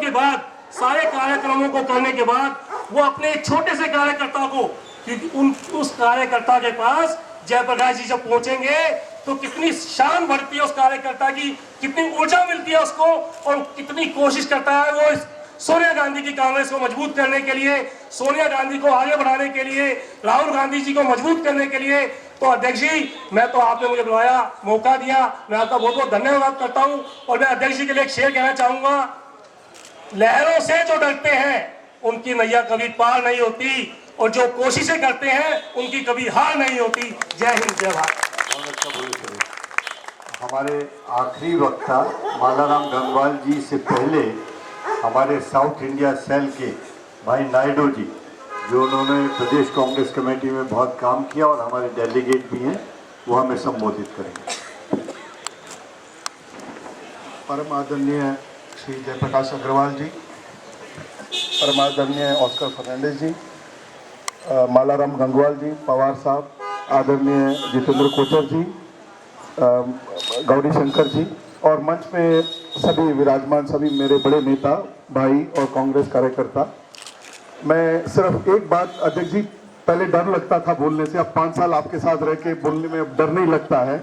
के बाद, सारे कार्यक्रमों को करने के बाद वो अपने एक छोटे से कार्यकर्ता को, क्योंकि उस कार्यकर्ता के पास जयप्रकाश जी जब पहुंचेंगे तो कितनी शान बढ़ती है उस कार्यकर्ता की, कितनी ऊर्जा मिलती है उसको, और कितनी कोशिश करता है वो इस सोनिया गांधी की कांग्रेस को मजबूत करने के लिए, सोनिया गांधी को आगे बढ़ाने के लिए, राहुल गांधी जी को मजबूत करने के लिए। तो अध्यक्ष जी, मैं तो आपने मुझे बुलाया, मौका दिया, मैं आपका बहुत बहुत धन्यवाद करता हूं। और मैं अध्यक्ष जी के लिए एक शेर कहना चाहूंगा, लहरों से जो डरते हैं उनकी नैया कभी पार नहीं होती, और जो कोशिशें करते हैं उनकी कभी हार नहीं होती। जय हिंद, जय भारत। हमारे आखिरी वक्ता मालाराम गंगवाल जी से पहले हमारे साउथ इंडिया सेल के भाई नायडू जी, जो उन्होंने प्रदेश कांग्रेस कमेटी में बहुत काम किया और हमारे डेलीगेट भी हैं, वो हमें संबोधित करेंगे। परम आदरणीय श्री जयप्रकाश अग्रवाल जी, परम आदरणीय ऑस्कर फर्नांडिस जी, मालाराम गंगवाल जी, पवार साहब, आदरणीय जितेंद्र कोचर जी, गौरी शंकर जी, और मंच पे सभी विराजमान सभी मेरे बड़े नेता भाई और कांग्रेस कार्यकर्ता। मैं सिर्फ एक बात, अध्यक्ष जी, पहले डर लगता था बोलने से, अब 5 साल आपके साथ रह के बोलने में अब डर नहीं लगता है।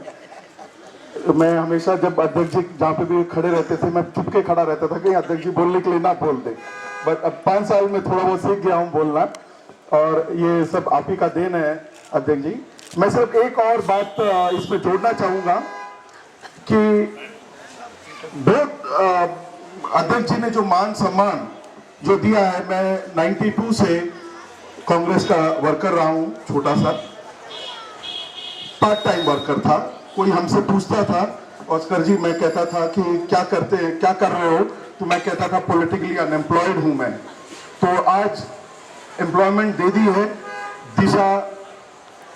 मैं हमेशा जब अध्यक्ष जी जहाँ पे भी खड़े रहते थे, मैं चुपके खड़ा रहता था कि अध्यक्ष जी बोलने के लिए ना बोल दे, बट अब 5 साल में थोड़ा बहुत सीख गया हूँ बोलना, और ये सब आप ही का देन है अध्यक्ष जी। मैं सिर्फ एक और बात इसमें जोड़ना चाहूंगा कि बहुत अध्यक्ष जी ने जो मान सम्मान जो दिया है, मैं 92 से कांग्रेस का वर्कर रहा हूं, छोटा सा पार्ट टाइम वर्कर था। कोई हमसे पूछता था, ऑस्कर जी, मैं कहता था कि क्या करते हैं, क्या कर रहे हो, तो मैं कहता था पॉलिटिकली अनएम्प्लॉयड हूं मैं। तो आज एम्प्लॉयमेंट दे दी है, दिशा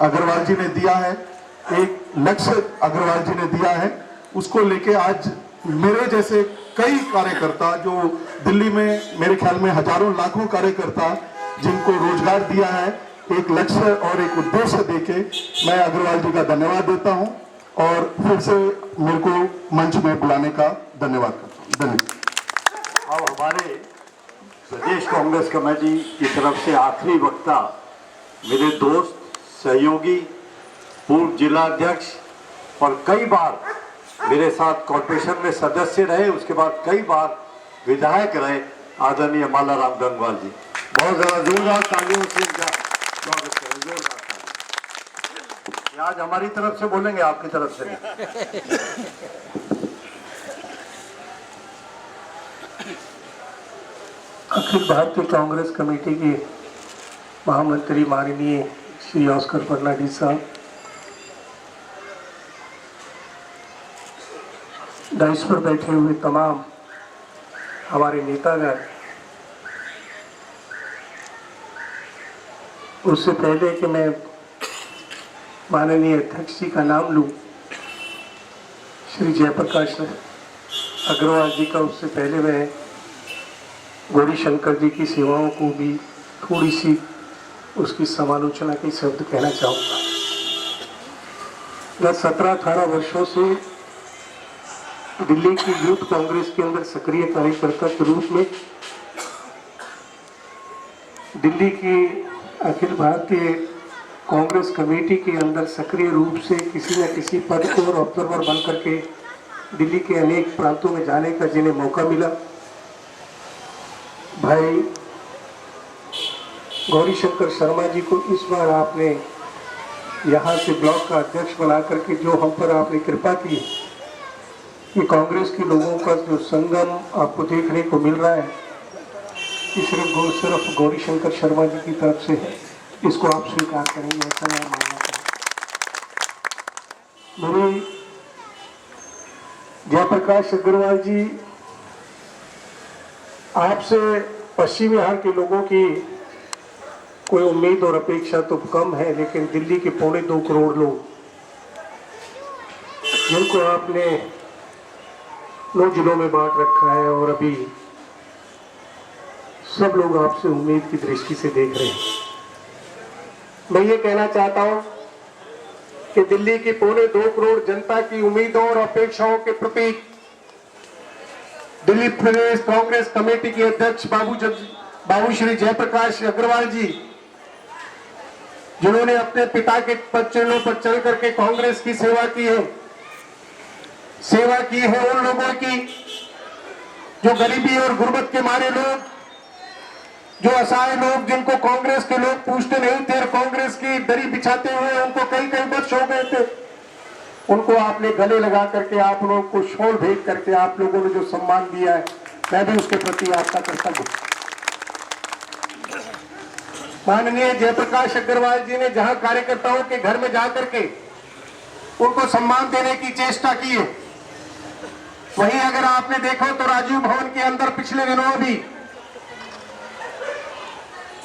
अग्रवाल जी ने दिया है, एक लक्ष्य अग्रवाल जी ने दिया है, उसको लेके आज मेरे जैसे कई कार्यकर्ता जो दिल्ली में मेरे ख्याल में हजारों लाखों कार्यकर्ता जिनको रोजगार दिया है, एक लक्ष्य और एक उद्देश्य देके मैं अग्रवाल जी का धन्यवाद देता हूं, और फिर से मेरे को मंच में बुलाने का धन्यवाद करता हूं। धन्यवाद। अब हमारे प्रदेश कांग्रेस कमेटी की तरफ से आखिरी वक्ता मेरे दोस्त, सहयोगी, पूर्व जिला अध्यक्ष और कई बार मेरे साथ कॉर्पोरेशन में सदस्य रहे, उसके बाद कई बार विधायक रहे, आदरणीय मालाराम गंगवाल जी। बहुत ज़्यादा जोरदार तालियों से इनका स्वागत करें, जोरदार तालियां। आज हमारी तरफ से बोलेंगे, आपकी तरफ से नहीं। अखिल भारतीय कांग्रेस कमेटी के महामंत्री माननीय श्री ऑस्कर फर्नांडिस साहब, डाइस पर बैठे हुए तमाम हमारे नेतागण, उससे पहले कि मैं माननीय अध्यक्ष जी का नाम लूं, श्री जयप्रकाश अग्रवाल जी का, उससे पहले मैं गौरी शंकर जी की सेवाओं को भी थोड़ी सी उसकी समालोचना के शब्द कहना चाहूँगा। गत 17-18 वर्षों से दिल्ली की यूथ कांग्रेस के अंदर सक्रिय कार्यकर्ता के रूप में, दिल्ली की अखिल भारतीय कांग्रेस कमेटी के अंदर सक्रिय रूप से किसी न किसी पद को और ऑब्जर्वर बन करके दिल्ली के अनेक प्रांतों में जाने का जिन्हें मौका मिला। भाई गौरी शंकर शर्मा जी को इस बार आपने यहाँ से ब्लॉक का अध्यक्ष बना करके जो हम पर आपने कृपा की, कि कांग्रेस के लोगों का जो संगम आपको देखने को मिल रहा है, ये सिर्फ गौरी शंकर शर्मा जी की तरफ से है, इसको आप स्वीकार करेंगे, ऐसा मैं मानना चाहूँगा। मेरी जयप्रकाश अग्रवाल जी, आपसे पश्चिमी बिहार के लोगों की कोई उम्मीद और अपेक्षा तो कम है, लेकिन दिल्ली के 2.25 करोड़ लोग जिनको आपने 9 जिलों में बांट रखा है, और अभी सब लोग आपसे उम्मीद की दृष्टि से देख रहे हैं। मैं ये कहना चाहता हूं कि दिल्ली की 2.25 करोड़ जनता की उम्मीदों और अपेक्षाओं के प्रतीक दिल्ली प्रदेश कांग्रेस कमेटी के अध्यक्ष बाबू श्री जयप्रकाश अग्रवाल जी, जिन्होंने अपने पिता के पदचिन्हों पर चल करके कांग्रेस की सेवा की है उन लोगों की जो गरीबी और गुर्बत के मारे लोग, जो असहाय लोग, जिनको कांग्रेस के लोग पूछते नहीं थे और कांग्रेस की दरी बिछाते हुए उनको कई वर्ष हो गए थे, उनको आपने गले लगा करके आप लोगों को शॉल भेंट करके आप लोगों ने जो सम्मान दिया है, मैं भी उसके प्रति आपका कृतज्ञ हूं। माननीय जयप्रकाश अग्रवाल जी ने जहां कार्यकर्ताओं के घर में जाकर के उनको सम्मान देने की चेष्टा की है, वहीं अगर आपने देखा तो राजीव भवन के अंदर पिछले दिनों भी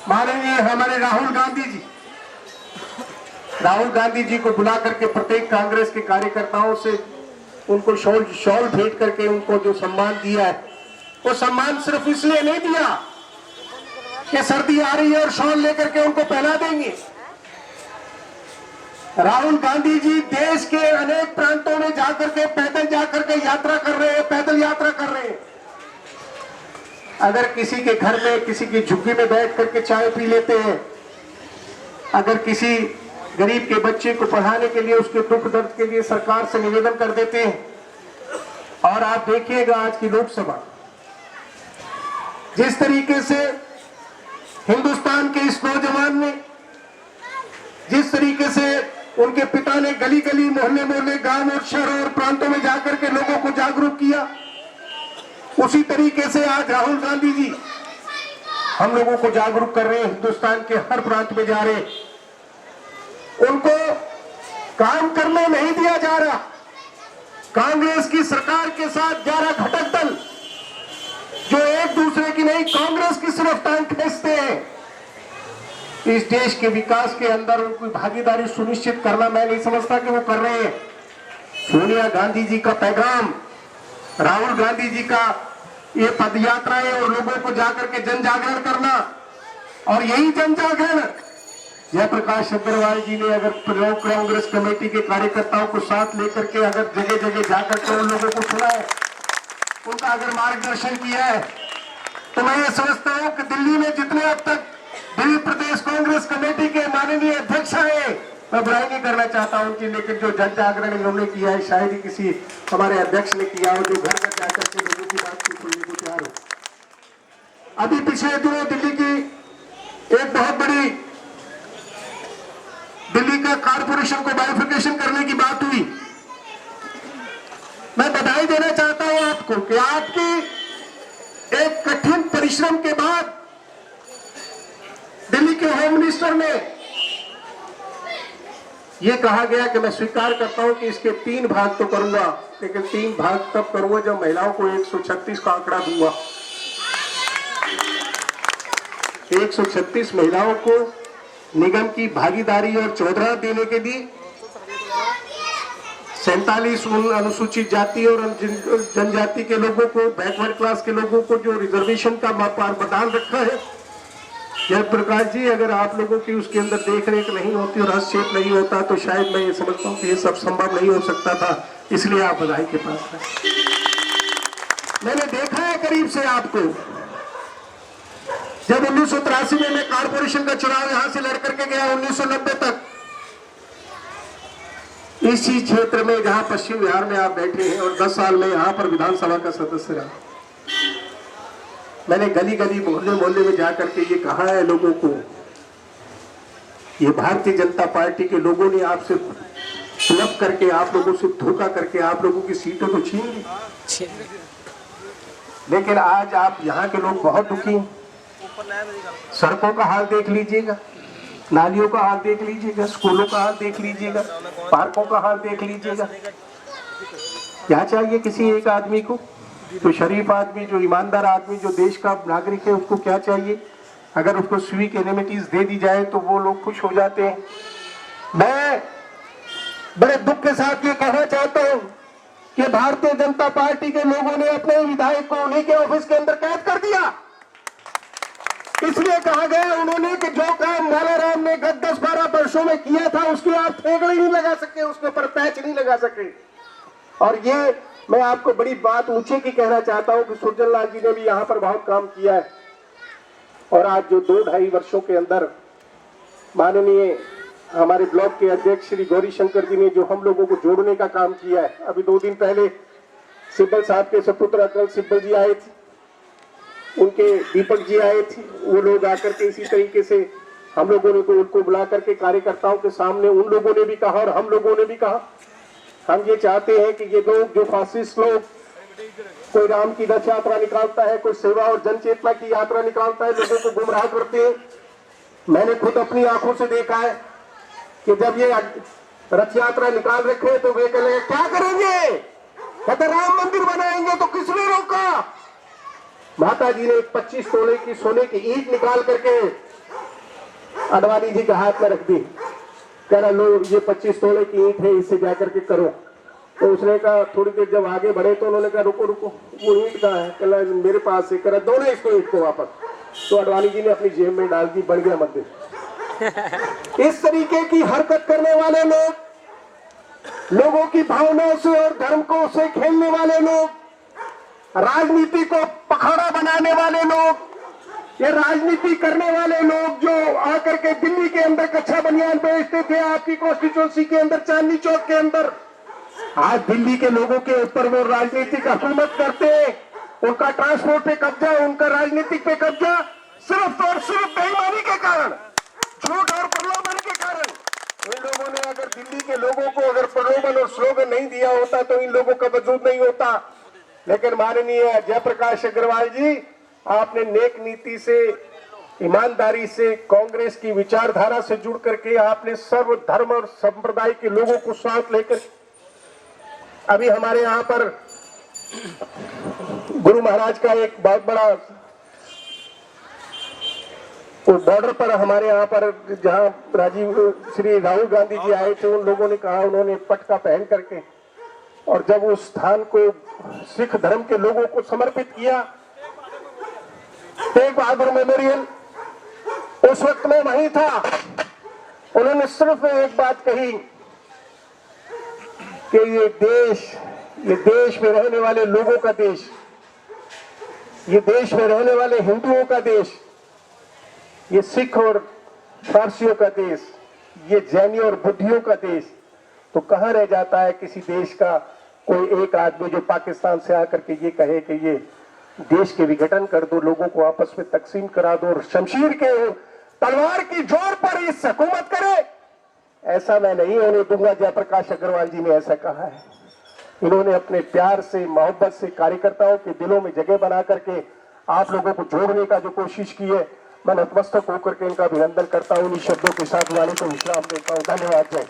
माननीय हमारे राहुल गांधी जी को बुला करके प्रत्येक कांग्रेस के कार्यकर्ताओं से उनको शॉल भेंट करके उनको जो सम्मान दिया है, वो सम्मान सिर्फ इसलिए नहीं दिया कि सर्दी आ रही है और शॉल लेकर के उनको पहना देंगे। राहुल गांधी जी देश के अनेक प्रांतों में जाकर के पैदल यात्रा कर रहे हैं। अगर किसी के घर में किसी की झुग्गी में बैठ करके चाय पी लेते हैं, अगर किसी गरीब के बच्चे को पढ़ाने के लिए उसके दुख दर्द के लिए सरकार से निवेदन कर देते हैं, और आप देखिएगा आज की लोकसभा जिस तरीके से हिंदुस्तान के इस नौजवान ने, जिस तरीके से उनके पिता ने गली गली मोहल्ले गांव और शहरों और प्रांतों में जाकर के लोगों को जागरूक किया, उसी तरीके से आज राहुल गांधी जी हम लोगों को जागरूक कर रहे हैं। हिंदुस्तान के हर प्रांत में जा रहे हैं, उनको काम करने नहीं दिया जा रहा। कांग्रेस की सरकार के साथ 11 घटक दल जो एक दूसरे की नहीं, कांग्रेस की सिर्फ टांग खींचते हैं। इस देश के विकास के अंदर उनकी भागीदारी सुनिश्चित करना मैं नहीं समझता कि वो कर रहे हैं। सोनिया गांधी जी का पैगाम, राहुल गांधी जी का ये पद यात्राएं और लोगों को जाकर के जन जागरण करना, और यही जन जागरण जयप्रकाश अग्रवाल जी ने अगर कांग्रेस कमेटी के कार्यकर्ताओं को साथ लेकर के अगर जगह जगह जाकर के उन लोगों को सुना है, उनका अगर मार्गदर्शन किया है, तो मैं ये समझता हूं कि दिल्ली में जितने अब तक दिल्ली प्रदेश कांग्रेस कमेटी के माननीय अध्यक्ष हैं, मैं बुराई नहीं करना चाहता हूं कि, लेकिन जो जन जागरण इन्होंने किया है शायद ही किसी हमारे अध्यक्ष ने किया हो, जो घर घर जाकर के लोगों की बात को सुनने को तैयार हो। अभी पिछले दिनों दिल्ली की एक बहुत बड़ी, दिल्ली का कारपोरेशन को बाइफिकेशन करने की बात हुई। मैं बधाई देना चाहता हूं आपको कि आपकी एक कठिन परिश्रम के बाद दिल्ली के होम मिनिस्टर ने यह कहा गया कि मैं स्वीकार करता हूं कि इसके 3 भाग तो करूंगा, लेकिन 3 भाग तब करूंगा जब महिलाओं को 136 का आंकड़ा दूंगा। 136 महिलाओं को निगम की भागीदारी और 14 देने के लिए 47 अनुसूचित जाति और जनजाति के लोगों को, बैकवर्ड क्लास के लोगों को जो रिजर्वेशन का प्रावधान रखा है। जयप्रकाश जी, अगर आप लोगों की उसके अंदर देख रेख नहीं होती और हस्तक्षेप नहीं होता तो शायद मैं ये समझता हूँ कि ये सब संभव नहीं हो सकता था, इसलिए आप बधाई के पास हैं। मैंने देखा है करीब से आपको, जब 1983 में मैं कारपोरेशन का चुनाव यहां से लड़ करके गया 1990 तक, इसी क्षेत्र में जहां पश्चिम बिहार में आप बैठे हैं, और 10 साल में यहां पर विधानसभा का सदस्य रहा, मैंने गली गली मोहल्ले में जाकर के ये कहा है लोगों को, ये भारतीय जनता पार्टी के लोगों ने आपसे फ्लप करके, आप लोगों से धोखा करके आप लोगों की सीटों को छीन ली, लेकिन आज आप यहाँ के लोग बहुत दुखी हैं। सड़कों का हाल देख लीजिएगा, नालियों का हाल देख लीजिएगा, स्कूलों का हाल देख लीजिएगा, पार्कों का हाल देख लीजिएगा। क्या चाहिए किसी एक आदमी को, जो शरीफ आदमी, जो ईमानदार आदमी, जो देश का नागरिक है, उसको क्या चाहिए? अगर उसको सिविक एनिमिटीज दे दी जाए तो वो लोग खुश हो जाते हैं। मैं बड़े दुख के साथ ये कहना चाहता हूं कि भारतीय जनता पार्टी के लोगों ने अपने विधायक को उन्हीं के ऑफिस के अंदर कैद कर दिया। इसलिए कहा गया उन्होंने कि जो काम मालाराम ने गत 10-12 वर्षों में किया था उसकी आप ठेकड़ी नहीं लगा सके, उसके ऊपर पैच नहीं लगा सके। और ये मैं आपको बड़ी बात ऊंचे की कहना चाहता हूं कि सुरजन लाल जी ने भी यहाँ पर बहुत काम किया है और आज जो 2-2.5 वर्षों के अंदर माननीय हमारे ब्लॉक के अध्यक्ष श्री गौरी शंकर जी ने जो हम लोगों को जोड़ने का काम किया है। अभी 2 दिन पहले सिब्बल साहब के सपुत्र अकल सिब्बल जी आए थे, उनके दीपक जी आए थे, वो लोग आकर के इसी तरीके से हम लोगों ने उनको बुला करके कार्यकर्ताओं के सामने उन लोगों ने भी कहा और हम लोगों ने भी कहा, हम ये चाहते हैं कि ये लोग जो फासिस्ट लोग कोई राम की रथ यात्रा निकालता है, कोई सेवा और जन चेतना की यात्रा निकालता है, लोगों को गुमराह करते हैं। मैंने खुद अपनी आंखों से देखा है कि जब ये रथ यात्रा निकाल रखे तो वे कहे क्या करेंगे, कहते राम मंदिर बनाएंगे, तो किसने रोका? माता जी ने 25 तोले की सोने की ईंट निकाल करके अडवाणी जी के हाथ में रख दी, कह रहा लो ये 25 तोले की ईंट है, इससे जाकर के करो। तो उसने कहा, थोड़ी देर जब आगे बढ़े तो उन्होंने कहा रुको रुको वो ईंट कहाँ है, कह रहा मेरे पास है, कह रहा दो ना इसको ईंट को वापस। तो अडवाणी जी ने अपनी जेब में डाल दी, बन गया मंदिर। इस तरीके की हरकत करने वाले लोग, लोगों की भावनाओं से और धर्म को से खेलने वाले लोग, राजनीति को पखाड़ा बनाने वाले लोग, ये राजनीति करने वाले लोग जो आकर के दिल्ली के अंदर कच्चा बनियान बेचते थे, आपकी कॉन्स्टिट्यूंसी के अंदर चांदनी चौक के अंदर, आज दिल्ली के लोगों के ऊपर वो राजनीतिक हुकूमत करते, उनका ट्रांसपोर्ट पे कब्जा, उनका राजनीतिक पे कब्जा, सिर्फ और सिर्फ बेईमानी के कारण, झूठ और प्रलोभन के कारण। इन लोगों ने अगर दिल्ली के लोगों को अगर प्रलोभन और स्लोगन नहीं दिया होता तो इन लोगों का वजूद नहीं होता। लेकिन माननीय जयप्रकाश अग्रवाल जी, आपने नेक नीति से, ईमानदारी से, कांग्रेस की विचारधारा से जुड़ करके आपने सर्व धर्म और संप्रदाय के लोगों को साथ लेकर, अभी हमारे यहाँ पर गुरु महाराज का एक बहुत बड़ा बॉर्डर पर हमारे यहाँ पर जहाँ श्री राहुल गांधी जी आए थे, उन लोगों ने कहा, उन्होंने पटका पहन करके और जब उस स्थान को सिख धर्म के लोगों को समर्पित किया, तेग बहादुर मेमोरियल उस वक्त में वहीं था। उन्होंने सिर्फ एक बात कही कि ये देश में रहने वाले लोगों का देश, ये देश में रहने वाले हिंदुओं का देश, ये सिख और फारसियों का देश, ये जैनियों और बुद्धियों का देश, तो कहां रह जाता है किसी देश का कोई एक आदमी जो पाकिस्तान से आकर के ये कहे कि ये देश के विघटन कर दो, लोगों को आपस में तकसीम करा दो और शमशीर के तलवार की जोर पर इस हुकूमत करे, ऐसा मैं नहीं होने दूंगा। जयप्रकाश अग्रवाल जी ने ऐसा कहा है। इन्होंने अपने प्यार से, मोहब्बत से कार्यकर्ताओं के दिलों में जगह बना करके आप लोगों को जोड़ने का जो कोशिश की है, मैं नतमस्तक होकर के इनका अभिनंदन करता हूँ। इन शब्दों के साथ वाले को विश्राम देता हूँ। धन्यवाद। जय